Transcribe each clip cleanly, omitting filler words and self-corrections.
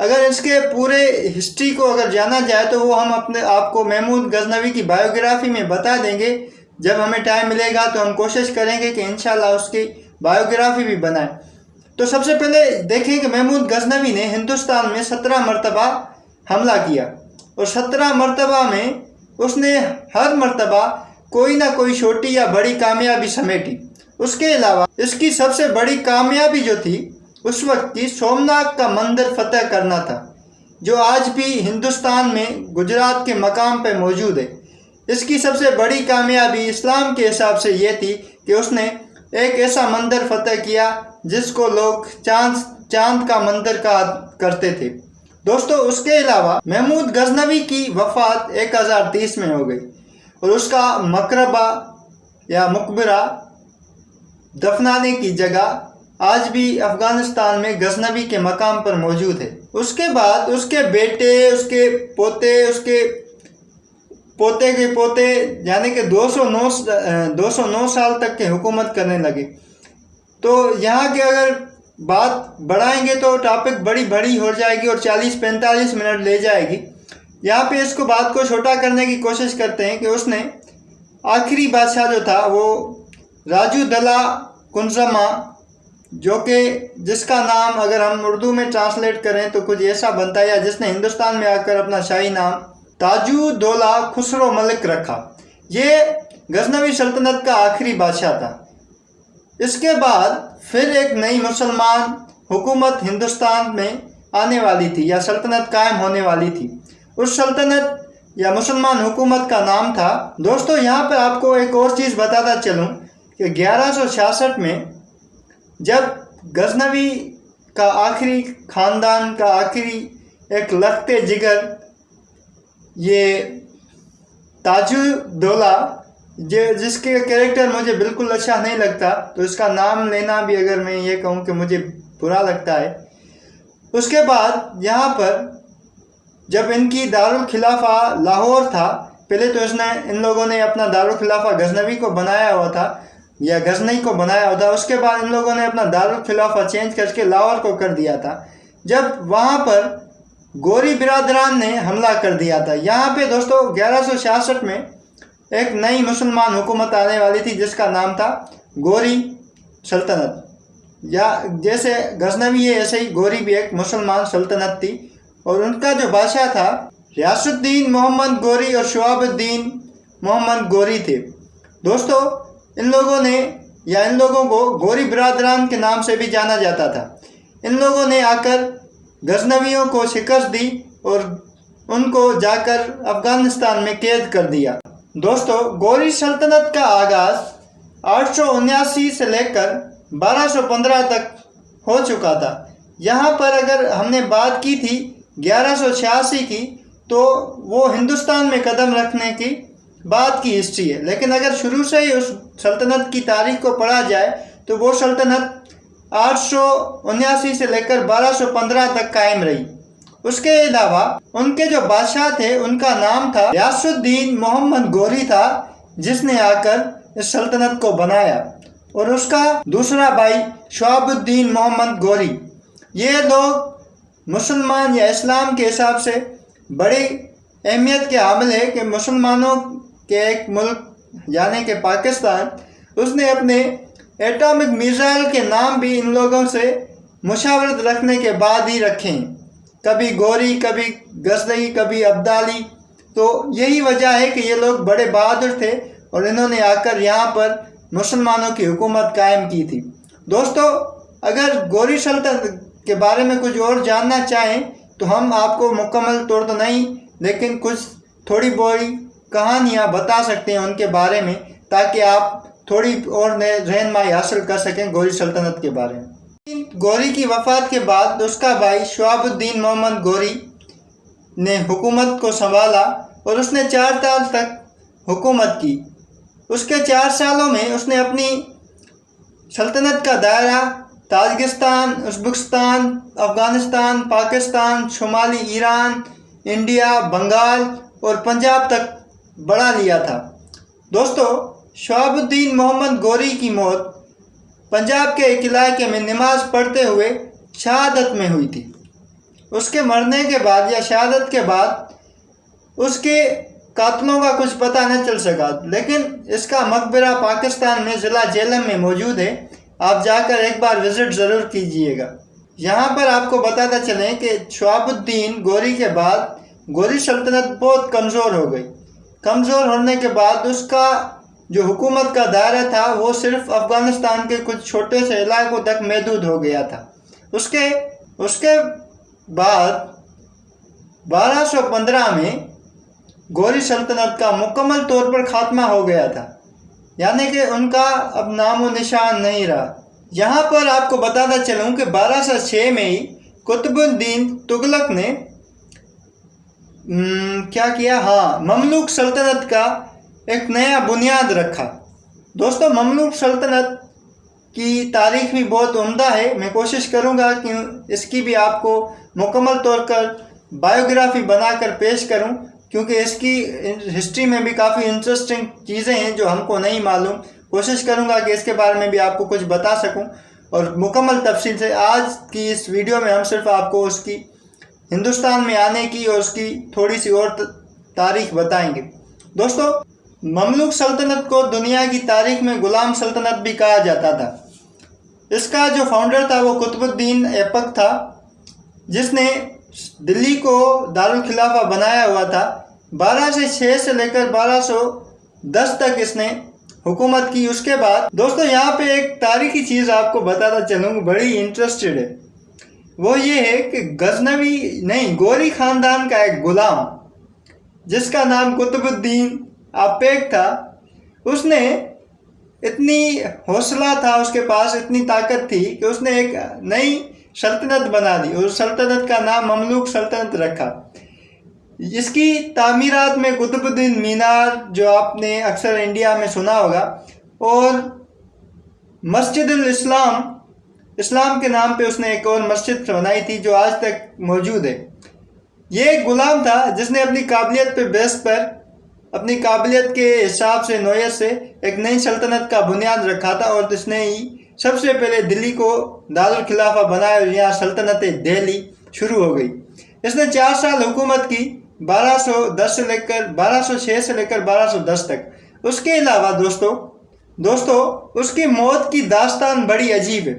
اگر اس کے پورے ہسٹری کو اگر جانا جائے تو وہ ہم آپ کو محمود غزنوی کی بایوگرافی میں بتا دیں گے. جب ہمیں ٹائم ملے گا تو ہم کوشش کریں گے کہ انشاءاللہ اس کی بایوگرافی بھی بنائیں. تو سب سے پہلے دیکھیں کہ محمود غزنوی نے ہندوستان میں 17 مرتبہ حملہ کیا اور 17 مرتبہ میں اس نے ہر مرتبہ کوئی نہ کوئی چھوٹی یا بڑی کامیابی سمیٹی. اس کے علاوہ اس کی سب سے بڑی کامیابی جو تھی اس وقت کی سومناتھ کا مندر فتح کرنا تھا، جو آج بھی ہندوستان میں گجرات کے مقام پہ موجود ہے. اس کی سب سے بڑی کامیابی اسلام کے حساب سے یہ تھی کہ اس نے ایک ایسا مندر فتح کیا جس کو لوگ چاند کا مندر کہا کرتے تھے. دوستو اس کے علاوہ محمود غزنوی کی وفات 1030 میں ہو گئی اور اس کا مقبرہ یا مقبرہ دفنانے کی جگہ آج بھی افغانستان میں غزنوی کے مقام پر موجود ہے. اس کے بعد اس کے بیٹے، اس کے پوتے، اس کے پوتے کے پوتے یعنی کہ 209 سال تک کے حکومت کرنے لگے. تو یہاں کے اگر بات بڑھائیں گے تو ٹاپک بڑی ہو جائے گی اور 40-45 منٹ لے جائے گی. یہاں پہ اس کو بات کو چھوٹا کرنے کی کوشش کرتے ہیں کہ اس نے آخری بادشاہ جو تھا وہ راجو دلا کنزما، جو کہ جس کا نام اگر ہم اردو میں ٹرانسلیٹ کریں تو کچھ ایسا بنتا ہے، یا جس نے ہندوستان میں آ کر اپنا شاہی نام تاجو دولہ خسرو ملک رکھا. یہ غزنوی سلطنت کا آخری بادشاہ تھا. اس کے بعد پھر ایک نئی مسلمان حکومت ہندوستان میں آنے والی تھی یا سلطنت قائم ہونے والی تھی. اس سلطنت یا مسلمان حکومت کا نام تھا، دوستو یہاں پر آپ کو ایک اور چیز بتاتا چلوں کہ 1166 میں جب غزنوی کا آخری خاندان کا آخری ایک لخت جگر یہ تاجو دولہ، جس کے کریکٹر مجھے بالکل اچھا نہیں لگتا، تو اس کا نام لینا بھی اگر میں یہ کہوں کہ مجھے برا لگتا ہے. اس کے بعد یہاں پر جب ان کی دارالخلافہ لاہور تھا، پہلے تو ان لوگوں نے اپنا دارالخلافہ غزنوی کو بنایا ہوا تھا یا غزنی کو بنایا ہوا تھا. اس کے بعد ان لوگوں نے اپنا دارالخلافہ چینج کر کے لاہور کو کر دیا تھا، جب وہاں پر گوری برادران نے حملہ کر دیا تھا. یہاں پہ دوستو 1166 میں ایک نئی مسلمان حکومت آنے والی تھی جس کا نام تھا گوری سلطنت، یا جیسے غزنوی ہے ایسے ہی گوری بھی ایک مسلمان سلطنت تھی. اور ان کا جو بادشاہ تھا ریاست الدین محمد گوری اور شہاب الدین محمد گوری تھے. دوستو ان لوگوں کو گوری برادران کے نام سے بھی جانا جاتا تھا. ان لوگوں نے آ کر غزنویوں کو شکست دی اور ان کو جا کر افغانستان میں قید کر دیا. دوستو گوری سلطنت کا آغاز 879 سے لے کر 1215 تک ہو چکا تھا. یہاں پر اگر ہم نے بات کی تھی 1186 کی تو وہ ہندوستان میں قدم رکھنے کی بعد کی ہسٹری ہے، لیکن اگر شروع سے ہی اس سلطنت کی تاریخ کو پڑھا جائے تو وہ سلطنت 879 سے لے کر 1215 تک قائم رہی. اس کے علاوہ ان کے جو بادشاہ تھے ان کا نام تھا ریاست الدین محمد گوری تھا، جس نے آ کر اس سلطنت کو بنایا، اور اس کا دوسرا بھائی شہاب الدین محمد گوری. یہ لوگ مسلمان یا اسلام کے حساب سے بڑی اہمیت کے حامل ہے کہ مسلمانوں کے ایک ملک یعنی کہ پاکستان، اس نے اپنے ایٹامک میزائل کے نام بھی ان لوگوں سے مشاورت رکھنے کے بعد ہی رکھے ہیں، کبھی گوری، کبھی غزنوی، کبھی ابدالی. تو یہی وجہ ہے کہ یہ لوگ بڑے بہادر تھے اور انہوں نے آ کر یہاں پر مسلمانوں کی حکومت قائم کی تھی. دوستو اگر گوری سلطنت کے بارے میں کچھ اور جاننا چاہیں تو ہم آپ کو مکمل طور تو نہیں لیکن کچھ تھوڑی بڑی کہانیاں بتا سکتے ہیں ان کے بارے میں، تاکہ آپ تھوڑی اور رہنمائی حاصل کر سکیں گوری سلطنت کے بارے میں. گوری کی وفات کے بعد اس کا بھائی شہاب الدین محمد گوری نے حکومت کو سنبھالا اور اس نے 4 سال تک حکومت کی. اس کے 4 سالوں میں اس نے اپنی سلطنت کا دائرہ تاجکستان، ازبکستان، افغانستان، پاکستان، شمالی ایران، انڈیا، بنگال اور پنجاب تک بڑھا لیا تھا. دوستو شہاب الدین محمد گوری کی موت پنجاب کے ایک علاقے میں نماز پڑھتے ہوئے شہادت میں ہوئی تھی. اس کے مرنے کے بعد یا شہادت کے بعد اس کے قاتلوں کا کچھ پتہ نہ چل سکا، لیکن اس کا مقبرہ پاکستان میں ضلع جہلم میں موجود ہے۔ آپ جا کر ایک بار وزٹ ضرور کیجئے گا۔ یہاں پر آپ کو بتاتا چلیں کہ شہاب الدین غوری کے بعد غوری سلطنت بہت کمزور ہو گئی۔ کمزور ہونے کے بعد اس کا جو حکومت کا دائرہ تھا وہ صرف افغانستان کے کچھ چھوٹے سے علاقوں تک محدود ہو گیا تھا۔ اس کے بعد 1215 میں غوری سلطنت کا مکمل طور پر خاتمہ ہو گیا تھا، یعنی کہ ان کا اب نام و نشان نہیں رہا۔ یہاں پر آپ کو بتاتا چلوں کہ 1206 میں ہی قطب الدین تغلق نے کیا کیا، مملوک سلطنت کا ایک نیا بنیاد رکھا۔ دوستو مملوک سلطنت کی تاریخ بھی بہت عمدہ ہے، میں کوشش کروں گا کہ اس کی بھی آپ کو مکمل طور پر بائیوگرافی بنا کر پیش کروں، کیونکہ اس کی ہسٹری میں بھی کافی انٹرسٹنگ چیزیں ہیں جو ہم کو نہیں معلوم۔ کوشش کروں گا کہ اس کے بارے میں بھی آپ کو کچھ بتا سکوں اور مکمل تفصیل سے۔ آج کی اس ویڈیو میں ہم صرف آپ کو اس کی ہندوستان میں آنے کی اور اس کی تھوڑی سی اور تاریخ بتائیں گے۔ دوستو مملوک سلطنت کو دنیا کی تاریخ میں غلام سلطنت بھی کہا جاتا تھا۔ اس کا جو فاؤنڈر تھا وہ قطب الدین ایبک تھا، جس نے دلی کو دارالخلافہ بنایا ہوا تھا۔ 1206 سے لے کر 1210 تک اس نے حکومت کی۔ اس کے بعد دوستو یہاں پہ ایک تاریخی چیز آپ کو بتاتا چلوں، بڑی انٹرسٹڈ ہے، وہ یہ ہے کہ غوری خاندان کا ایک غلام جس کا نام قطب الدین ایبک تھا، اس نے اتنی حوصلہ تھا، اس کے پاس اتنی طاقت تھی کہ اس نے ایک نئی سلطنت بنا دی اور سلطنت کا نام مملوک سلطنت رکھا۔ اس کی تعمیرات میں قطب الدین مینار جو آپ نے اکثر انڈیا میں سنا ہوگا، اور مسجد اسلام کے نام پہ اس نے ایک اور مسجد بنائی تھی جو آج تک موجود ہے۔ یہ ایک غلام تھا جس نے اپنی قابلیت پہ بیس پر، اپنی قابلیت کے حساب سے، نوعیت سے ایک نئی سلطنت کا بنیاد رکھا تھا، اور اس نے ہی سب سے پہلے دلی کو دارالخلافہ بنایا اور یہاں سلطنت دہلی شروع ہو گئی۔ اس نے 4 سال حکومت کی، 1206 سے لے کر 1210 تک۔ اس کے علاوہ دوستو اس کی موت کی داستان بڑی عجیب ہے۔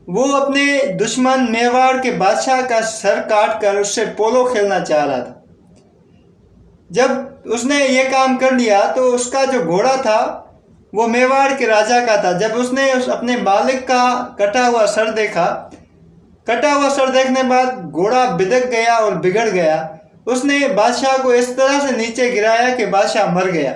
وہ اپنے دشمن میواڑ کے بادشاہ کا سر کاٹ کر اس سے پولو کھیلنا چاہ رہا تھا۔ جب اس نے یہ کام کر لیا تو اس کا جو گھوڑا تھا وہ میواڑ کے راجا کا تھا۔ جب اس نے اپنے مالک کا کٹا ہوا سر دیکھا، کٹا ہوا سر دیکھنے بعد گھوڑا بدک گیا اور بگڑ گیا۔ اس نے بادشاہ کو اس طرح سے نیچے گرایا کہ بادشاہ مر گیا۔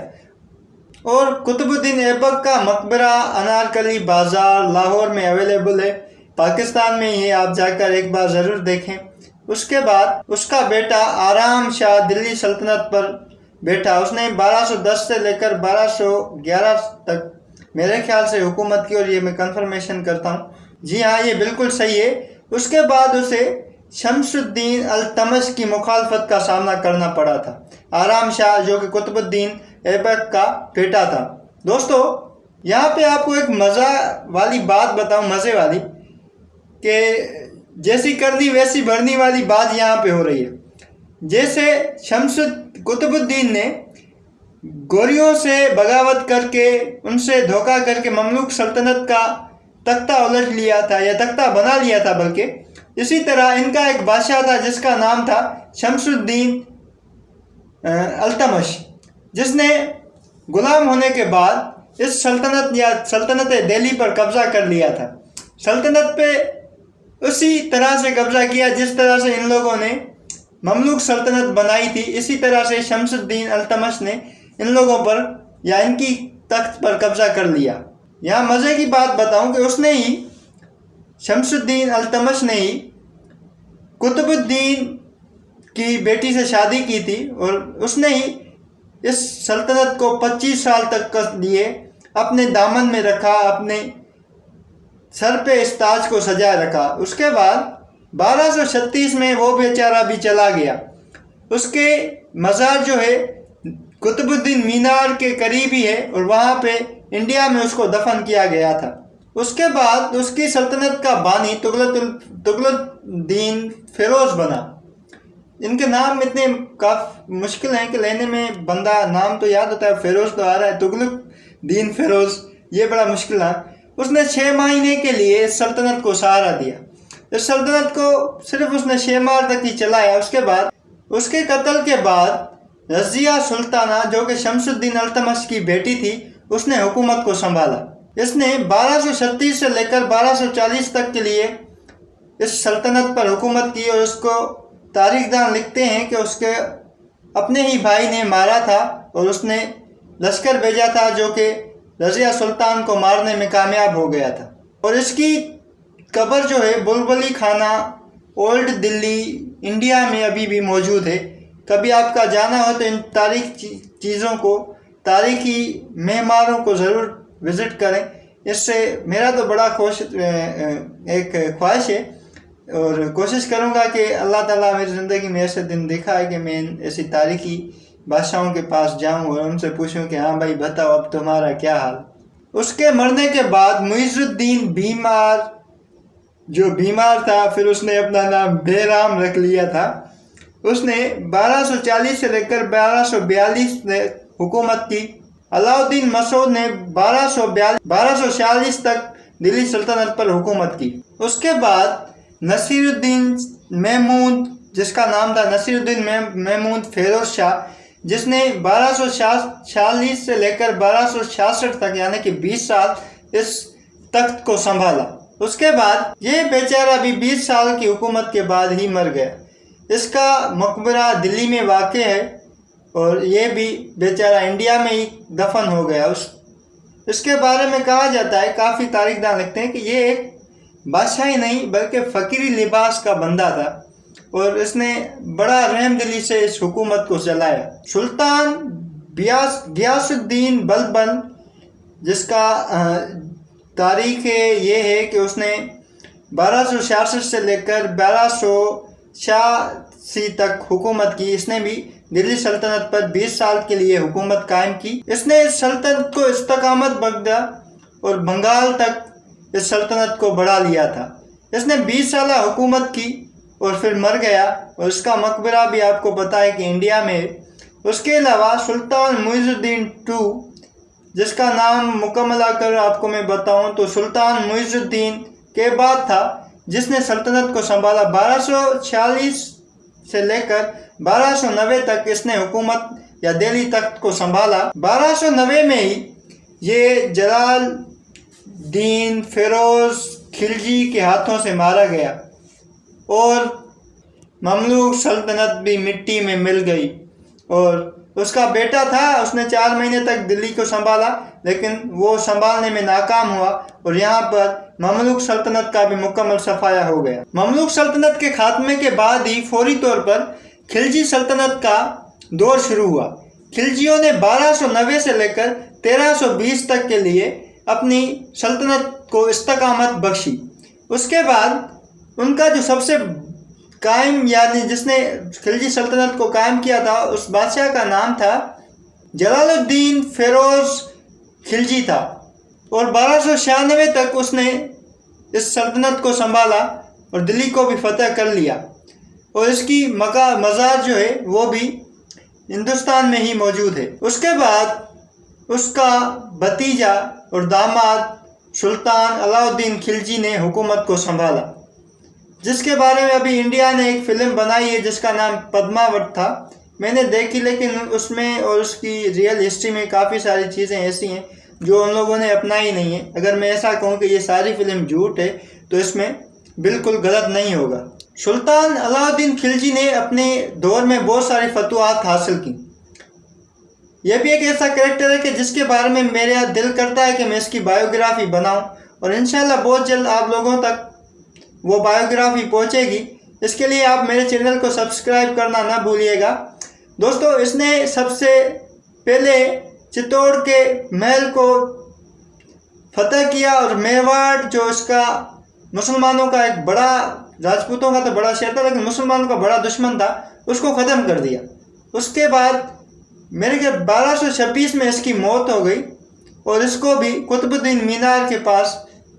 اور قطب الدین ایبک کا مقبرہ انارکلی بازار لاہور میں اویلیبل ہے، پاکستان میں ہی، آپ جا کر ایک بار ضرور دیکھیں۔ اس کے بعد اس کا بیٹا آرام شاہ دلی سلطنت پر بیٹھا۔ اس نے 1210 سے لے کر 1211 تک میرے خیال سے حکومت کی، اور یہ میں کنفرمیشن کرتا ہوں، جی ہاں یہ بالکل صحیح ہے۔ اس کے بعد اسے شمس الدین التمش کی مخالفت کا سامنا کرنا پڑا تھا۔ آرام شاہ جو کہ قطب الدین ایبک کا بیٹا تھا۔ دوستو یہاں پہ آپ کو ایک مزہ والی بات بتاؤں، مزے والی، کہ جیسی کرنی ویسی بھرنی والی بات یہاں پہ ہو رہی ہے۔ جیسے قطب الدین نے غوریوں سے بغاوت کر کے، ان سے دھوکہ کر کے مملوک سلطنت کا تختہ الٹ لیا تھا، یا تختہ بنا لیا تھا بلکہ، اسی طرح ان کا ایک بادشاہ تھا جس کا نام تھا شمس الدین التمش، جس نے غلام ہونے کے بعد اس سلطنت دہلی پر قبضہ کر لیا تھا۔ سلطنت پہ اسی طرح سے قبضہ کیا جس طرح سے ان لوگوں نے مملوک سلطنت بنائی تھی، اسی طرح سے شمس الدین التمش نے ان لوگوں پر یا ان کی تخت پر قبضہ کر لیا۔ یہاں مزے کی بات بتاؤں کہ اس نے ہی، شمس الدین التمش نے ہی قطب الدین کی بیٹی سے شادی کی تھی، اور اس نے ہی اس سلطنت کو 25 سال تک کے لیے اپنے دامن میں رکھا، اپنے سر پہ اس تاج کو سجائے رکھا۔ اس کے بعد 1236 میں وہ بیچارہ بھی چلا گیا۔ اس کے مزار جو ہے قطب الدین مینار کے قریب ہی ہے، اور وہاں پہ انڈیا میں اس کو دفن کیا گیا تھا۔ اس کے بعد اس کی سلطنت کا بانی تغلق الدین فیروز بنا۔ ان کے نام اتنے کافی مشکل ہیں کہ لینے میں بندہ نام تو یاد ہوتا ہے، فیروز تو آ رہا ہے، تغلق الدین فیروز یہ بڑا مشکل ہے۔ اس نے 6 مہینے کے لیے اس سلطنت کو سہارا دیا۔ اس سلطنت کو صرف اس نے 6 ماہ تک ہی چلایا۔ اس کے بعد اس کے قتل کے بعد رضیہ سلطانہ جو کہ شمس الدین التمش کی بیٹی تھی، اس نے حکومت کو سنبھالا۔ اس نے 1236 سے لے کر 1240 تک کے لیے اس سلطنت پر حکومت کی، اور اس کو تاریخ دان لکھتے ہیں کہ اس کے اپنے ہی بھائی نے مارا تھا اور اس نے لشکر بھیجا تھا جو کہ رضیہ سلطان کو مارنے میں کامیاب ہو گیا تھا۔ اور اس کی قبر جو ہے بلبلی خانہ اولڈ دلی انڈیا میں ابھی بھی موجود ہے۔ کبھی آپ کا جانا ہو تو ان چیزوں کو، تاریخی معماروں کو ضرور وزٹ کریں۔ اس سے میرا تو بڑا ایک خواہش ہے، اور کوشش کروں گا کہ اللہ تعالیٰ میری زندگی میں ایسے دن دیکھا ہے کہ میں ایسی تاریخی بادشاہوں کے پاس جاؤں اور ان سے پوچھوں کہ ہاں بھائی بتاؤ اب تمہارا کیا حال۔ اس کے مرنے کے بعد معیز الدین بیمار تھا، پھر اس نے اپنا نام بیرام رکھ لیا تھا۔ اس نے 1240 سے لے کر 1242 میں حکومت کی۔ علاء الدین مسعود نے 1246 تک دلی سلطنت پر حکومت کی۔ اس کے بعد نصیر الدین محمود، جس کا نام تھا نصیر الدین محمود فیروز شاہ، جس نے 1246 سے لے کر 1266 تک یعنی کہ 20 سال اس تخت کو سنبھالا۔ اس کے بعد یہ بیچارہ بھی 20 سال کی حکومت کے بعد ہی مر گیا۔ اس کا مقبرہ دلی میں واقع ہے، اور یہ بھی بیچارہ انڈیا میں ہی دفن ہو گیا۔ اس کے بارے میں کہا جاتا ہے، کافی تاریخ دان لکھتے ہیں کہ یہ ایک بادشاہ ہی نہیں بلکہ فقیری لباس کا بندہ تھا، اور اس نے بڑا رحم دلی سے اس حکومت کو چلایا۔ سلطان غیاث الدین بلبن، جس کا تاریخ یہ ہے کہ اس نے 1266 سے لے کر 1286 تک حکومت کی۔ اس نے بھی دلی سلطنت پر 20 سال کے لیے حکومت قائم کی۔ اس نے اس سلطنت کو استقامت بخشا اور بنگال تک اس سلطنت کو بڑھا لیا تھا۔ اس نے 20 سالہ حکومت کی اور پھر مر گیا، اور اس کا مقبرہ بھی آپ کو پتہ ہے کہ انڈیا میں۔ اس کے علاوہ سلطان معیز الدین جس کا نام مکمل کر آپ کو میں بتاؤں تو سلطان معیز الدین کے بعد تھا، جس نے سلطنت کو سنبھالا 1246 سے لے کر 1290 تک اس نے حکومت یا دہلی تخت کو سنبھالا۔ 1290 میں ہی یہ جلال الدین فیروز خلجی کے ہاتھوں سے مارا گیا، اور مملوک سلطنت بھی مٹی میں مل گئی۔ اور اس کا بیٹا تھا، اس نے 4 مہینے تک دلی کو سنبھالا، لیکن وہ سنبھالنے میں ناکام ہوا، اور یہاں پر مملوک سلطنت کا بھی مکمل صفایا ہو گیا۔ مملوک سلطنت کے خاتمے کے بعد ہی فوری طور پر خلجی سلطنت کا دور شروع ہوا۔ خلجیوں نے 1290 سے لے کر 1320 تک کے لیے اپنی سلطنت کو استقامت بخشی۔ اس کے بعد ان کا جو سب سے قائم یعنی جس نے خلجی سلطنت کو قائم کیا تھا، اس بادشاہ کا نام تھا جلال الدین فیروز خلجی تھا، اور 1296 تک اس نے اس سلطنت کو سنبھالا اور دلی کو بھی فتح کر لیا، اور اس کی مزار جو ہے وہ بھی ہندوستان میں ہی موجود ہے۔ اس کے بعد اس کا بھتیجا اور داماد سلطان علاء الدین خلجی نے حکومت کو سنبھالا، جس کے بارے میں ابھی انڈیا نے ایک فلم بنائی ہے جس کا نام پدماوت تھا، میں نے دیکھی، لیکن اس میں اور اس کی ریئل ہسٹری میں کافی ساری چیزیں ایسی ہیں جو ان لوگوں نے اپنائی نہیں ہیں۔ اگر میں ایسا کہوں کہ یہ ساری فلم جھوٹ ہے تو اس میں بالکل غلط نہیں ہوگا۔ سلطان علاء الدین خلجی نے اپنے دور میں بہت ساری فتوحات حاصل کی۔ یہ بھی ایک ایسا کریکٹر ہے کہ جس کے بارے میں میرا دل کرتا ہے کہ میں اس کی بایوگرافی بناؤں، اور انشاءاللہ بہت جلد آپ لوگوں تک وہ بایوگرافی پہنچے گی۔ اس کے لیے آپ میرے چینل کو سبسکرائب کرنا نہ بھولیے گا۔ دوستو، اس نے سب سے پہلے چتور کے محل کو فتح کیا، اور میواڑ جو اس کا مسلمانوں کا ایک بڑا، راجپوتوں کا تو بڑا شہر تھا لیکن مسلمانوں کا بڑا دشمن تھا، اس کو ختم کر دیا۔ اس کے بعد میرے خیال 1226 میں اس کی موت ہو گئی، اور اس کو بھی قطب الدین مینار کے پاس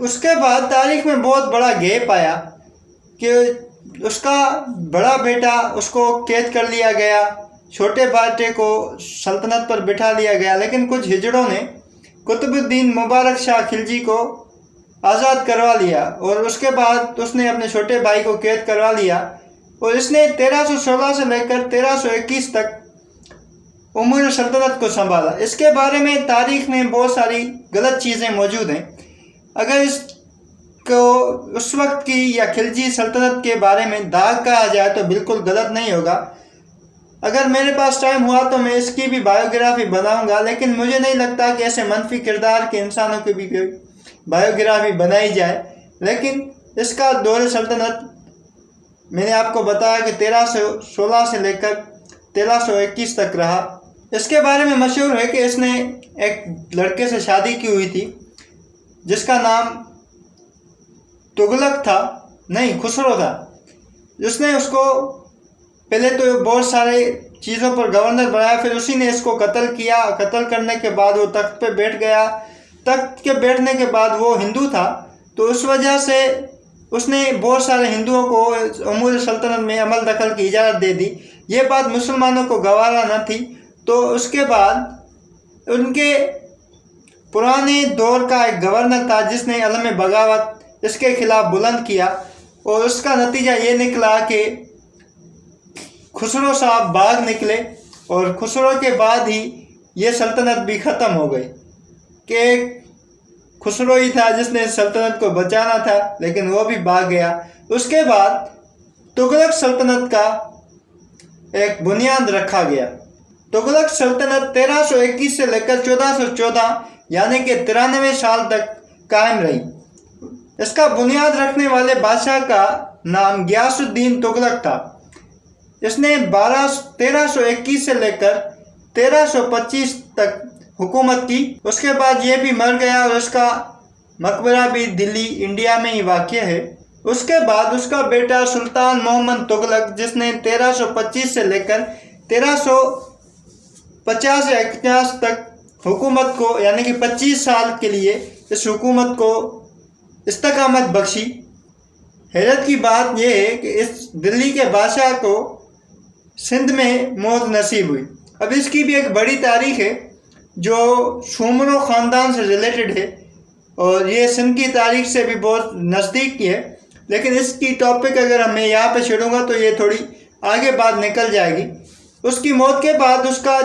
اس کے بعد تاریخ میں بہت بڑا گیپ آیا کہ اس کا بڑا بیٹا اس کو قید کر لیا گیا، چھوٹے بیٹے کو سلطنت پر بٹھا لیا گیا، لیکن کچھ ہجڑوں نے قطب الدین مبارک شاہ خلجی کو آزاد کروا لیا اور اس کے بعد اس نے اپنے چھوٹے بھائی کو قید کروا لیا اور اس نے 1316 سے لے کر 1321 تک امور سلطنت کو سنبھالا۔ اس کے بارے میں تاریخ میں بہت ساری غلط چیزیں موجود ہیں۔ اگر اس کو اس وقت کی یا خلجی سلطنت کے بارے میں داغ کہا جائے تو بالکل غلط نہیں ہوگا۔ اگر میرے پاس ٹائم ہوا تو میں اس کی بھی بایوگرافی بناؤں گا، لیکن مجھے نہیں لگتا کہ ایسے منفی کردار کے انسانوں کی بھی بایوگرافی بنائی جائے۔ لیکن اس کا دور سلطنت میں نے آپ کو بتایا کہ 1316 سے لے کر 1321 تک رہا۔ اس کے بارے میں مشہور ہے کہ اس نے ایک لڑکے سے شادی کی ہوئی تھی جس کا نام تغلق تھا، نہیں خسرو تھا۔ اس نے اس کو پہلے تو بہت سارے چیزوں پر گورنر بنایا، پھر اسی نے اس کو قتل کیا۔ قتل کرنے کے بعد وہ تخت پہ بیٹھ گیا۔ تخت کے بیٹھنے کے بعد وہ ہندو تھا، تو اس وجہ سے اس نے بہت سارے ہندوؤں کو امور سلطنت میں عمل دخل کی اجازت دے دی۔ یہ بات مسلمانوں کو گوارا نہ تھی، تو اس کے بعد ان کے پرانے دور کا ایک گورنر تھا جس نے علم بغاوت اس کے خلاف بلند کیا، اور اس کا نتیجہ یہ نکلا کہ خسرو صاحب باغ نکلے، اور خسرو کے بعد ہی یہ سلطنت بھی ختم ہو گئی کہ ایک خسرو ہی تھا جس نے سلطنت کو بچانا تھا، لیکن وہ بھی بھاگ گیا۔ اس کے بعد تغلق سلطنت کا ایک بنیاد رکھا گیا۔ تغلق سلطنت 1321 سے لے کر 1414 یعنی کہ 93 سال تک قائم رہی۔ اس کا بنیاد رکھنے والے بادشاہ کا نام غیاث الدین تغلق تھا۔ اس نے 1321 سے لے کر 1325 تک حکومت کی۔ اس کے بعد یہ بھی مر گیا اور اس کا مقبرہ بھی دلی انڈیا میں ہی واقع ہے۔ اس کے بعد اس کا بیٹا سلطان محمد تغلق، جس نے 1325 سے لے کر 1350 یا 51 تک حکومت کو یعنی کہ 25 سال کے لیے اس حکومت کو استقامت بخشی۔ حیرت کی بات یہ ہے کہ اس دلی کے بادشاہ کو سندھ میں موت نصیب ہوئی۔ اب اس کی بھی ایک بڑی تاریخ ہے جو شومرو خاندان سے ریلیٹڈ ہے، اور یہ سندھ کی تاریخ سے بھی بہت نزدیک کی ہے، لیکن اس کی ٹاپک اگر میں یہاں پہ چھیڑوں گا تو یہ تھوڑی آگے بات نکل جائے گی۔ اس کی موت کے بعد اس کا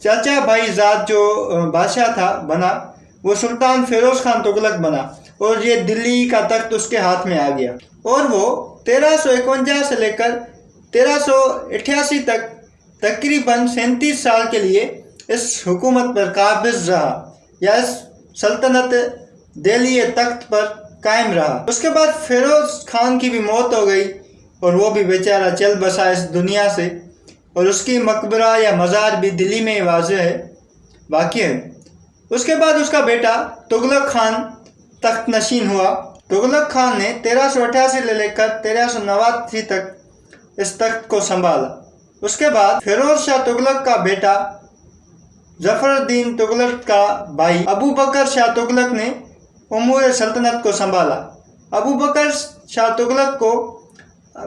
چچا بھائی زاد جو بادشاہ تھا بنا، وہ سلطان فیروز خان تغلق بنا، اور یہ دلی کا تخت اس کے ہاتھ میں آ گیا، اور وہ 1351 سے لے کر 1388 تک تقریباً 37 سال کے لیے اس حکومت پر قابض رہا، یا اس سلطنت دہلی تخت پر قائم رہا۔ اس کے بعد فیروز خان کی بھی موت ہو گئی، اور وہ بھی بیچارہ چل بسا اس دنیا سے، اور اس کی مقبرہ یا مزار بھی دلی میں واقع ہے۔ اس کے بعد اس کا بیٹا تغلق خان تخت نشین ہوا۔ تغلق خان نے 1388 سے لے کر 1389 تک اس تخت کو سنبھالا۔ اس کے بعد فیروز شاہ تغلق کا بیٹا ظفر الدین تغلق کا بھائی ابو بکر شاہ تغلق نے امور سلطنت کو سنبھالا۔ ابو بکر شاہ تغلق کو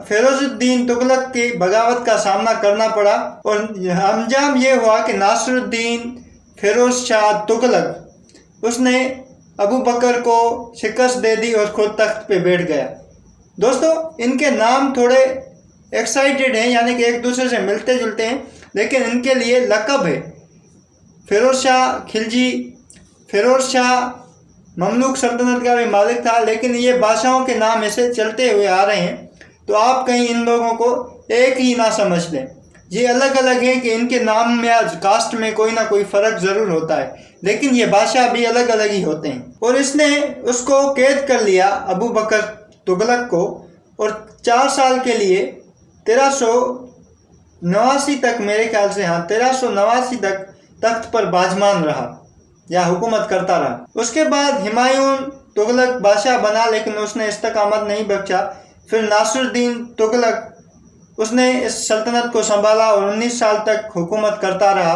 فیروز الدین تغلق کی بغاوت کا سامنا کرنا پڑا، اور انجام یہ ہوا کہ ناصر الدین فیروز شاہ تغلق اس نے ابو بکر کو شکست دے دی اور خود تخت پہ بیٹھ گیا۔ دوستو، ان کے نام تھوڑے ایکسائٹیڈ ہیں، یعنی کہ ایک دوسرے سے ملتے جلتے ہیں، لیکن ان کے لیے لقب ہے۔ فیروز شاہ خلجی، فیروز شاہ مملوک سلطنت کا بھی مالک تھا، لیکن یہ بادشاہوں کے نام ایسے چلتے ہوئے آ رہے ہیں، تو آپ کہیں ان لوگوں کو ایک ہی نہ سمجھ لیں۔ یہ الگ الگ ہیں کہ ان کے نام میں کاسٹ میں کوئی نہ کوئی فرق ضرور ہوتا ہے، لیکن یہ بادشاہ بھی الگ الگ ہی ہوتے ہیں۔ اور اس نے اس کو قید کر لیا ابو بکر تغلق کو، اور 4 سال کے لیے 1389 تک، میرے خیال سے 1389 تک تخت پر باجمان رہا یا حکومت کرتا رہا۔ اس کے بعد ہمایوں تغلق بادشاہ بنا، لیکن اس نے استقامت نہیں بخشا۔ پھر ناصر الدین تغلق اس نے اس سلطنت کو سنبھالا اور 19 سال تک حکومت کرتا رہا۔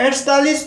48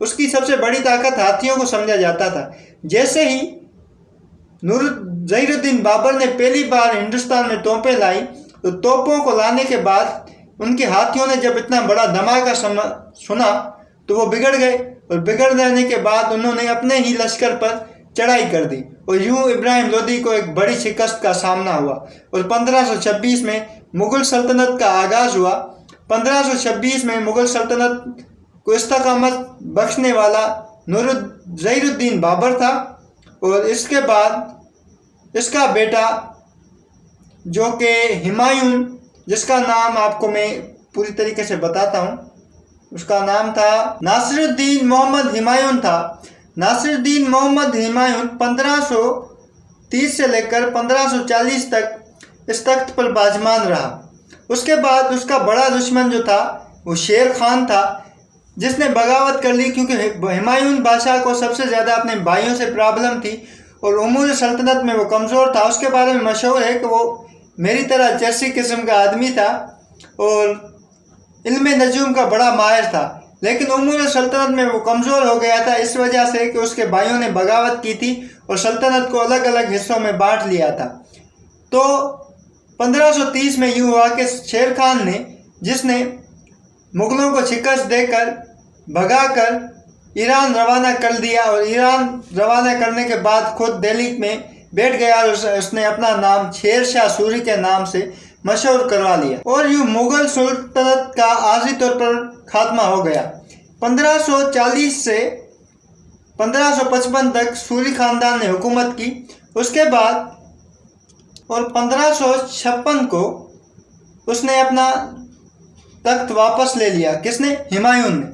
اس کی سب سے بڑی طاقت ہاتھیوں کو سمجھا جاتا تھا۔ جیسے ہی ظہیر الدین بابر نے پہلی بار ہندوستان میں توپیں لائی تو توپوں کو لانے کے بعد ان کے ہاتھیوں نے جب اتنا بڑا دھماکہ سنا تو وہ بگڑ گئے، اور بگڑ جانے کے بعد انہوں نے اپنے ہی لشکر پر چڑھائی کر دی، اور یوں ابراہیم لودھی کو ایک بڑی شکست کا سامنا ہوا، اور 1526 میں مغل سلطنت کا آغاز ہوا۔ 1526 میں مغل سلطنت کو استقامت بخشنے والا ظہیر الدین بابر تھا، اور اس کے بعد اس کا بیٹا جو کہ ہمایوں، جس کا نام آپ کو میں پوری طریقے سے بتاتا ہوں، اس کا نام تھا ناصر الدین محمد ہمایوں تھا۔ ناصر الدین محمد ہمایوں 1530 سے لے کر 1540 تک اس تخت پر باجمان رہا۔ اس کے بعد اس کا بڑا دشمن جو تھا وہ شیر خان تھا، جس نے بغاوت کر لی، کیونکہ ہمایوں بادشاہ کو سب سے زیادہ اپنے بھائیوں سے پرابلم تھی اور امور سلطنت میں وہ کمزور تھا۔ اس کے بارے میں مشہور ہے کہ وہ میری طرح چرسی قسم کا آدمی تھا اور علم نجوم کا بڑا ماہر تھا، لیکن امور سلطنت میں وہ کمزور ہو گیا تھا اس وجہ سے کہ اس کے بھائیوں نے بغاوت کی تھی اور سلطنت کو الگ الگ حصوں میں بانٹ لیا تھا۔ تو 1530 میں یوں ہوا کہ شیر خان نے، جس نے مغلوں کو شکست دے کر بھگا کر ایران روانہ کر دیا، اور ایران روانہ کرنے کے بعد خود دہلی میں بیٹھ گیا اور اس نے اپنا نام شیر شاہ سوری کے نام سے مشہور کروا لیا، اور یوں مغل سلطنت کا عارضی طور پر خاتمہ ہو گیا۔ 1540 سے 1555 تک سوری خاندان نے حکومت کی۔ اس کے بعد اور 1556 کو اس نے اپنا تخت واپس لے لیا۔ کس نے؟ ہمایوں نے۔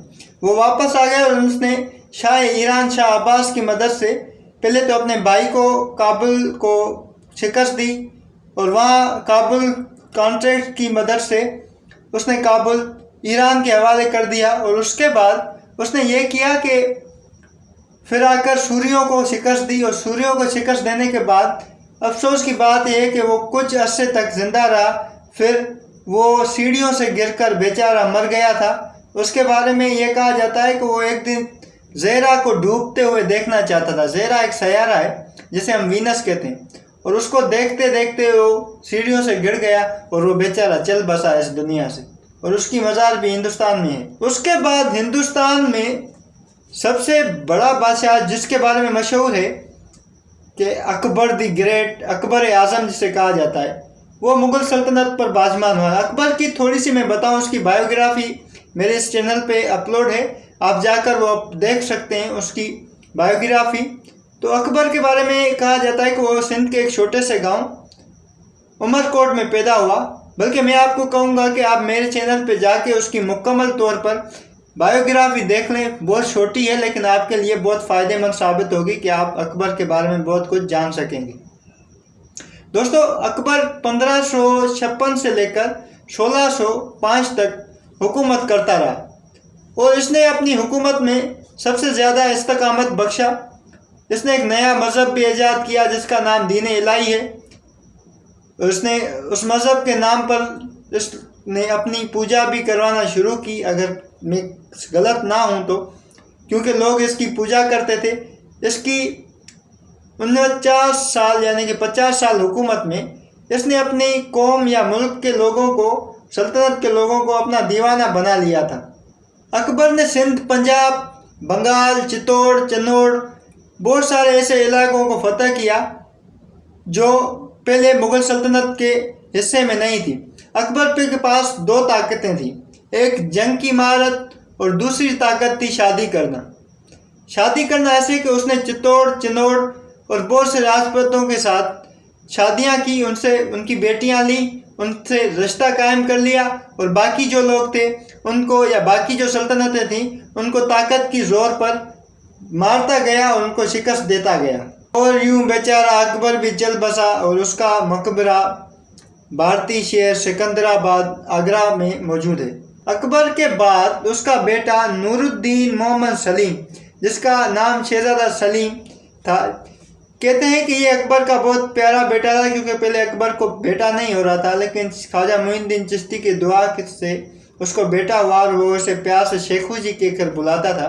وہ واپس آ گیا اور اس نے شاہ ایران شاہ عباس کی مدد سے پہلے تو اپنے بھائی کو کابل کو شکست دی، اور وہاں کابل کانٹریکٹ کی مدد سے اس نے کابل ایران کے حوالے کر دیا، اور اس کے بعد اس نے یہ کیا کہ پھر آ کر سوریوں کو شکست دی، اور سوریوں کو شکست دینے کے بعد افسوس کی بات یہ ہے کہ وہ کچھ عرصے تک زندہ رہا، پھر وہ سیڑھیوں سے گر کر بیچارہ مر گیا تھا۔ اس کے بارے میں یہ کہا جاتا ہے کہ وہ ایک دن زہرہ کو ڈوبتے ہوئے دیکھنا چاہتا تھا۔ زہرہ ایک سیارہ ہے جسے ہم وینس کہتے ہیں، اور اس کو دیکھتے دیکھتے وہ سیڑھیوں سے گر گیا اور وہ بیچارہ چل بسا اس دنیا سے، اور اس کی مزار بھی ہندوستان میں ہے۔ اس کے بعد ہندوستان میں سب سے بڑا بادشاہ جس کے بارے میں مشہور ہے کہ اکبر دی گریٹ، اکبر اعظم جسے کہا جاتا ہے، وہ مغل سلطنت پر باجمان ہوا۔ اکبر کی تھوڑی سی میں بتاؤں، اس کی بایوگرافی میرے اس چینل پہ اپلوڈ ہے، آپ جا کر وہ دیکھ سکتے ہیں اس کی بایوگرافی۔ تو اکبر کے بارے میں کہا جاتا ہے کہ وہ سندھ کے ایک چھوٹے سے گاؤں عمر کوٹ میں پیدا ہوا، بلکہ میں آپ کو کہوں گا کہ آپ میرے چینل پہ جا کے اس کی مکمل طور پر بایوگرافی دیکھ لیں۔ بہت چھوٹی ہے لیکن آپ کے لیے بہت فائدہ مند ثابت ہوگی کہ آپ اکبر کے بارے میں بہت کچھ جان سکیں گے۔ دوستو، اکبر 1556 سے لے کر 1605 تک حکومت کرتا رہا، اور اس نے اپنی حکومت میں سب سے زیادہ استقامت بخشا۔ اس نے ایک نیا مذہب بھی ایجاد کیا جس کا نام دین الہی ہے۔ اس نے اس مذہب کے نام پر اس نے اپنی پوجا بھی کروانا شروع کی، اگر میں غلط نہ ہوں تو، کیونکہ لوگ اس کی پوجا کرتے تھے۔ اس کی 49 سال یعنی کہ 50 سال حکومت میں اس نے اپنی قوم یا ملک کے لوگوں کو، سلطنت کے لوگوں کو اپنا دیوانہ بنا لیا تھا۔ اکبر نے سندھ، پنجاب، بنگال، چتور، چنوڑ، بہت سارے ایسے علاقوں کو فتح کیا جو پہلے مغل سلطنت کے حصے میں نہیں تھی۔ اکبر کے پاس دو طاقتیں تھیں، ایک جنگ کی مہارت اور دوسری طاقت تھی شادی کرنا۔ شادی کرنا ایسے کہ اس نے چتور، چنوڑ اور بہت سے راجپوتوں کے ساتھ شادیاں کی، ان سے ان کی بیٹیاں لیں، ان سے رشتہ قائم کر لیا، اور باقی جو لوگ تھے ان کو، یا باقی جو سلطنتیں تھیں ان کو طاقت کی زور پر مارتا گیا اور ان کو شکست دیتا گیا، اور یوں بیچارہ اکبر بھی چل بسا، اور اس کا مقبرہ بھارتی شہر سکندرآباد آگرہ میں موجود ہے۔ اکبر کے بعد اس کا بیٹا نور الدین محمد سلیم، جس کا نام شہزادہ سلیم تھا، کہتے ہیں کہ یہ اکبر کا بہت پیارا بیٹا تھا، کیونکہ پہلے اکبر کو بیٹا نہیں ہو رہا تھا، لیکن خواجہ معین الدین چشتی کی دعا سے اس کو بیٹا ہوا، اور وہ اسے پیار سے شیخو جی کہہ کر بلاتا تھا۔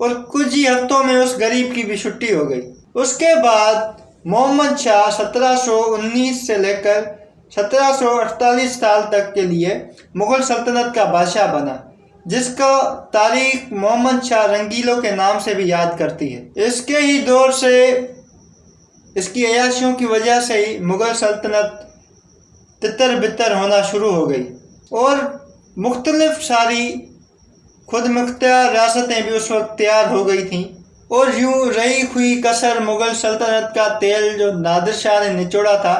اور کچھ ہی ہفتوں میں اس غریب کی بھی چھٹی ہو گئی۔ اس کے بعد محمد شاہ 1719 سے لے کر 1748 سال تک کے لیے مغل سلطنت کا بادشاہ بنا، جس کا تاریخ محمد شاہ رنگیلوں کے نام سے بھی یاد کرتی ہے۔ اس کے ہی دور سے، اس کی عیاشیوں کی وجہ سے ہی مغل سلطنت تتر بتر ہونا شروع ہو گئی، اور مختلف ساری خود مختار ریاستیں بھی اس وقت تیار ہو گئی تھیں، اور یوں رہی ہوئی کثر مغل سلطنت کا تیل جو نادر شاہ نے نچوڑا تھا،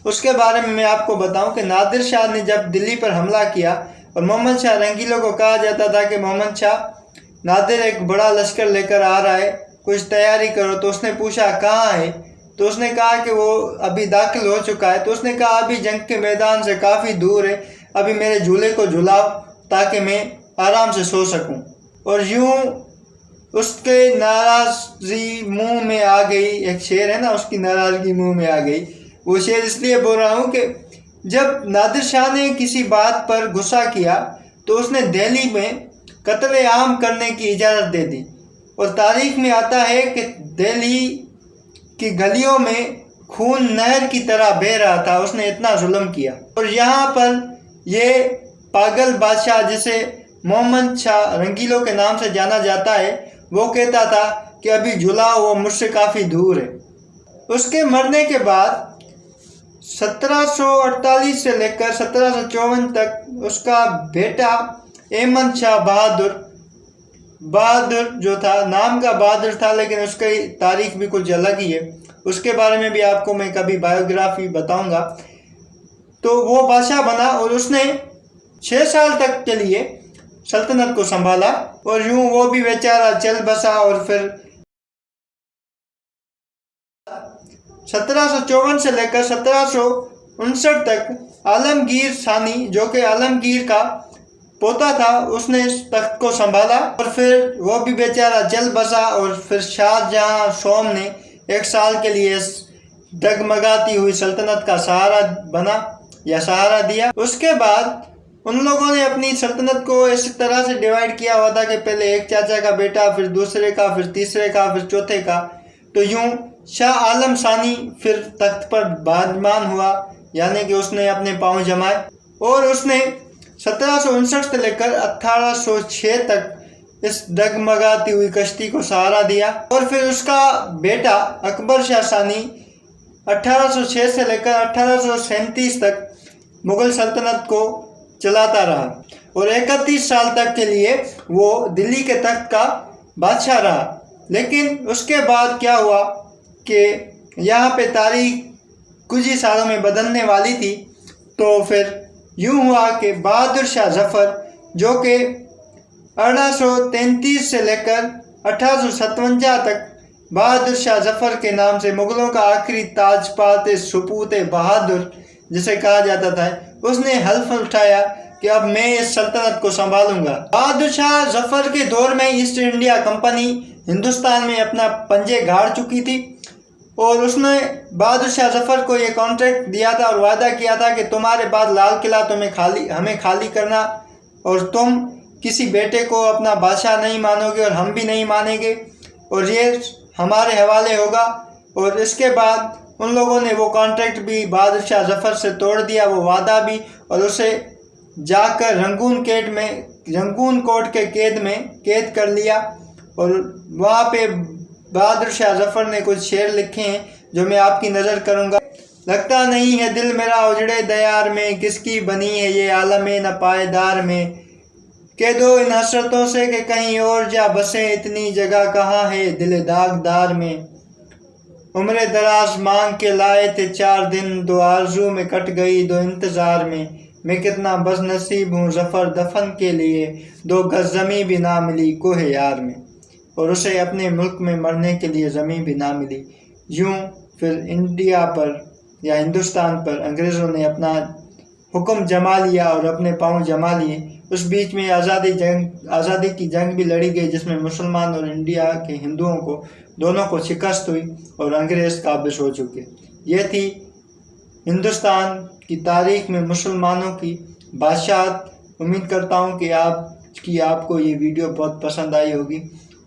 اس کے بارے میں آپ کو بتاؤں کہ نادر شاہ نے جب دلی پر حملہ کیا، اور محمد شاہ رنگیلوں کو کہا جاتا تھا کہ محمد شاہ نادر ایک بڑا لشکر لے کر آ رہا ہے، کچھ تیاری کرو، تو اس نے پوچھا کہاں ہے، تو اس نے کہا کہ وہ ابھی داخل ہو چکا ہے۔ تو اس نے کہا ابھی جنگ کے میدان سے کافی دور ہے، ابھی میرے جھولے کو جھلاؤ تاکہ میں آرام سے سو سکوں۔ اور یوں اس کے ناراضی منہ میں آ گئی، ایک شعر ہے نا، اس کی ناراضگی منہ میں آ گئی۔ وہ شعر اس لیے بول رہا ہوں کہ جب نادر شاہ نے کسی بات پر غصہ کیا تو اس نے دہلی میں قتل عام کرنے کی اجازت دے دی، اور تاریخ میں آتا ہے کہ دہلی کی گلیوں میں خون نہر کی طرح بہہ رہا تھا، اس نے اتنا ظلم کیا۔ اور یہاں پر یہ پاگل بادشاہ جسے محمد شاہ رنگیلوں کے نام سے جانا جاتا ہے، وہ کہتا تھا کہ ابھی جھلاؤ، وہ مجھ سے کافی دور ہے۔ اس کے مرنے کے بعد 1748 سے لے کر 1754 تک اس کا بیٹا احمد شاہ بہادر جو تھا، نام کا بہادر تھا لیکن اس کی تاریخ بھی کچھ الگ ہی ہے، اس کے بارے میں بھی آپ کو میں کبھی بایوگرافی بتاؤں گا۔ تو وہ بادشاہ بنا، اور اس نے 6 سال تک کے لیے سلطنت کو سنبھالا، اور یوں وہ بھی بیچارہ چل بسا۔ اور پھر 1754 سے لے کر 1759 تک عالمگیر ثانی، جو کہ عالمگیر کا پوتا تھا، اس نے اس تخت کو سنبھالا، اور پھر وہ بھی بیچارہ چل بسا۔ اور پھر شاہ جہاں شوم نے 1 سال کے لیے اس ڈگمگاتی ہوئی سلطنت کا سہارا بنا یا سہارا دیا۔ اس کے بعد ان لوگوں نے اپنی سلطنت کو اس طرح سے ڈیوائیڈ کیا ہوا تھا کہ پہلے ایک چاچا کا بیٹا، پھر دوسرے کا، پھر تیسرے کا، پھر چوتھے کا۔ تو یوں شاہ عالم ثانی پھر تخت پر بادمان ہوا، یعنی کہ اس نے اپنے پاؤں جمائے، اور اس نے 1759 سے لے کر 1806 تک اس ڈگمگاتی ہوئی کشتی کو سہارا دیا۔ اور پھر اس کا بیٹا اکبر شاہ ثانی 1806 سے لے کر 1837 تک مغل سلطنت کو چلاتا رہا، اور 31 سال تک کے لیے وہ دلی کے تخت کا بادشاہ رہا۔ لیکن اس کے بعد کیا ہوا کہ یہاں پہ تاریخ کچھ ہی سالوں میں بدلنے والی تھی۔ تو پھر یوں ہوا کہ بہادر شاہ ظفر، جو کہ 1833 سے لے کر 1857 تک بہادر شاہ ظفر کے نام سے مغلوں کا آخری تاج پات سپوت بہادر جسے کہا جاتا تھا، اس نے حلف اٹھایا کہ اب میں اس سلطنت کو سنبھالوں گا۔ بہادر شاہ ظفر کے دور میں ایسٹ انڈیا کمپنی ہندوستان میں اپنا پنجے گاڑ چکی تھی، اور اس نے بہادر شاہ ظفر کو یہ کانٹریکٹ دیا تھا اور وعدہ کیا تھا کہ تمہارے بعد لال قلعہ ہمیں خالی کرنا، اور تم کسی بیٹے کو اپنا بادشاہ نہیں مانو گے اور ہم بھی نہیں مانیں گے، اور یہ ہمارے حوالے ہوگا۔ اور اس کے بعد ان لوگوں نے وہ کانٹریکٹ بھی بہادر شاہ ظفر سے توڑ دیا، وہ وعدہ بھی، اور اسے جا کر رنگون کوٹ کے قید میں قید کر لیا۔ اور وہاں پہ بہادر شاہ ظفر نے کچھ شعر لکھے ہیں جو میں آپ کی نظر کروں گا۔ لگتا نہیں ہے دل میرا اجڑے دیار میں، کس کی بنی ہے یہ عالم ناپائیدار میں، کہہ دو ان حسرتوں سے کہ کہیں اور جا بسیں، اتنی جگہ کہاں ہے دل داغدار میں، عمر دراز مانگ کے لائے تھے 4 دن، 2 آرزو میں کٹ گئی 2 انتظار میں کتنا بد نصیب ہوں ظفر دفن کے لیے، 2 گز زمیں بھی نہ ملی کوہ یار میں، اور اسے اپنے ملک میں مرنے کے لیے زمین بھی نہ ملی۔ یوں پھر انڈیا پر یا ہندوستان پر انگریزوں نے اپنا حکم جما لیا اور اپنے پاؤں جما لیے۔ اس بیچ میں آزادی کی جنگ بھی لڑی گئی، جس میں مسلمان اور انڈیا کے ہندوؤں کو دونوں کو شکست ہوئی اور انگریز قابض ہو چکے۔ یہ تھی ہندوستان کی تاریخ میں مسلمانوں کی بادشاہت۔ امید کرتا ہوں کہ آپ کو یہ ویڈیو بہت پسند آئی ہوگی،